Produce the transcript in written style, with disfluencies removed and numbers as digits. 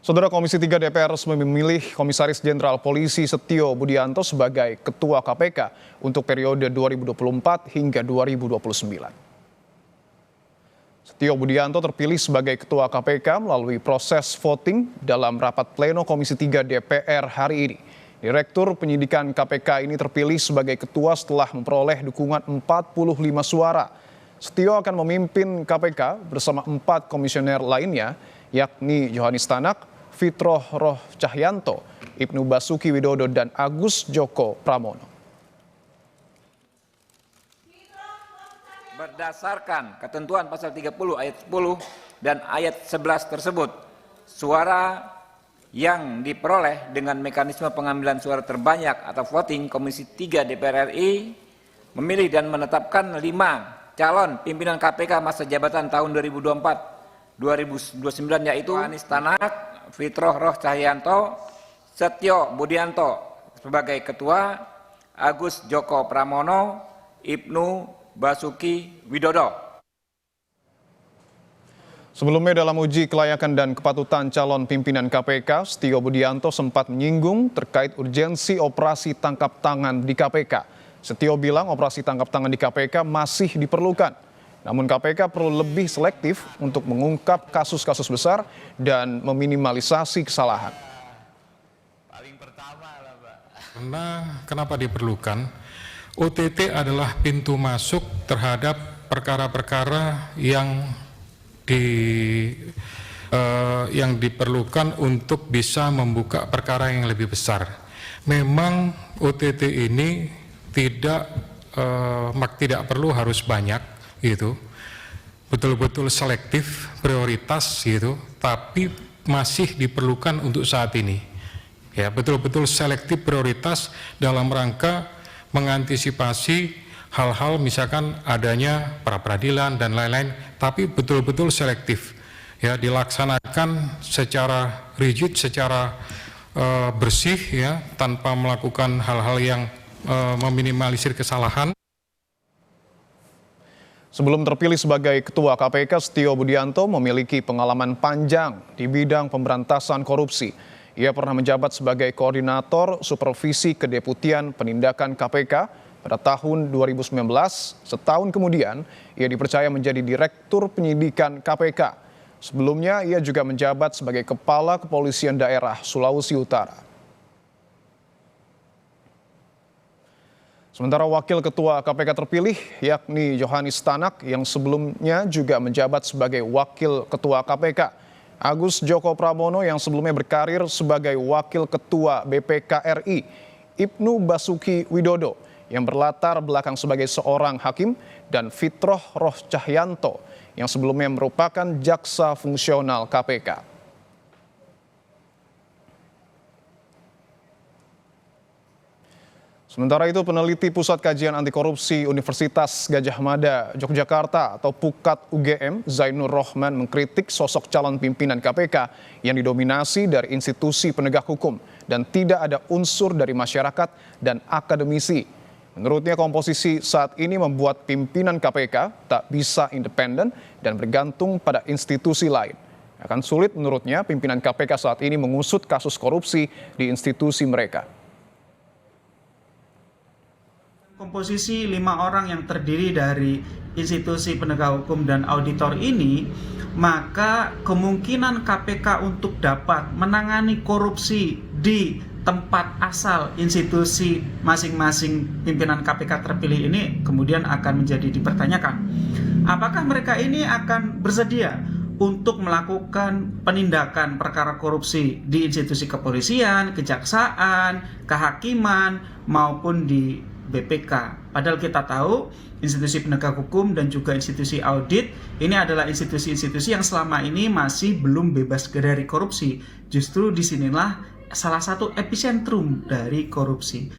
Saudara Komisi 3 DPR resmi memilih Komisaris Jenderal Polisi Setio Budianto sebagai Ketua KPK untuk periode 2024 hingga 2029. Setio Budianto terpilih sebagai Ketua KPK melalui proses voting dalam rapat pleno Komisi 3 DPR hari ini. Direktur Penyidikan KPK ini terpilih sebagai Ketua setelah memperoleh dukungan 45 suara. Setio akan memimpin KPK bersama 4 komisioner lainnya, yakni Yohanis Tanak, Fitroh Roh Cahyanto, Ibnu Basuki Widodo, dan Agus Joko Pramono. Berdasarkan ketentuan pasal 30 ayat 10 dan ayat 11 tersebut, suara yang diperoleh dengan mekanisme pengambilan suara terbanyak atau voting, Komisi 3 DPR RI memilih dan menetapkan 5 calon pimpinan KPK masa jabatan tahun 2024-2029, yaitu Yohanis Tanak, Fitroh Roh Cahyanto, Setio Budianto sebagai Ketua, Agus Joko Pramono, Ibnu Basuki Widodo. Sebelumnya dalam uji kelayakan dan kepatutan calon pimpinan KPK, Setio Budianto sempat menyinggung terkait urgensi operasi tangkap tangan di KPK. Setio bilang operasi tangkap tangan di KPK masih diperlukan. Namun KPK perlu lebih selektif untuk mengungkap kasus-kasus besar dan meminimalisasi kesalahan. Kenapa diperlukan? OTT adalah pintu masuk terhadap perkara-perkara yang diperlukan untuk bisa membuka perkara yang lebih besar. Memang OTT ini tidak perlu harus banyak, gitu, betul-betul selektif, prioritas, gitu, tapi masih diperlukan untuk saat ini. Ya, betul-betul selektif prioritas dalam rangka mengantisipasi hal-hal misalkan adanya pra-peradilan dan lain-lain, tapi betul-betul selektif, ya, dilaksanakan secara rigid, secara bersih, ya, tanpa melakukan hal-hal yang meminimalisir kesalahan. Sebelum terpilih sebagai Ketua KPK, Setio Budianto memiliki pengalaman panjang di bidang pemberantasan korupsi. Ia pernah menjabat sebagai Koordinator Supervisi Kedeputian Penindakan KPK pada tahun 2019. Setahun kemudian, ia dipercaya menjadi Direktur Penyidikan KPK. Sebelumnya, ia juga menjabat sebagai Kepala Kepolisian Daerah Sulawesi Utara. Sementara Wakil Ketua KPK terpilih, yakni Yohanis Tanak, yang sebelumnya juga menjabat sebagai Wakil Ketua KPK. Agus Joko Pramono yang sebelumnya berkarir sebagai Wakil Ketua BPK RI. Ibnu Basuki Widodo yang berlatar belakang sebagai seorang hakim. Dan Fitroh Roh Cahyanto yang sebelumnya merupakan jaksa fungsional KPK. Sementara itu, peneliti Pusat Kajian Anti Korupsi Universitas Gadjah Mada, Yogyakarta atau PUKAD UGM, Zainur Rohman mengkritik sosok calon pimpinan KPK yang didominasi dari institusi penegak hukum dan tidak ada unsur dari masyarakat dan akademisi. Menurutnya, komposisi saat ini membuat pimpinan KPK tak bisa independen dan bergantung pada institusi lain. Akan sulit menurutnya pimpinan KPK saat ini mengusut kasus korupsi di institusi mereka. Komposisi 5 orang yang terdiri dari institusi penegak hukum dan auditor ini, maka kemungkinan KPK untuk dapat menangani korupsi di tempat asal institusi masing-masing pimpinan KPK terpilih ini kemudian akan menjadi dipertanyakan. Apakah mereka ini akan bersedia untuk melakukan penindakan perkara korupsi di institusi kepolisian, kejaksaan, kehakiman, maupun di BPK. Padahal kita tahu institusi penegak hukum dan juga institusi audit ini adalah institusi-institusi yang selama ini masih belum bebas dari korupsi. Justru disinilah salah satu epicentrum dari korupsi.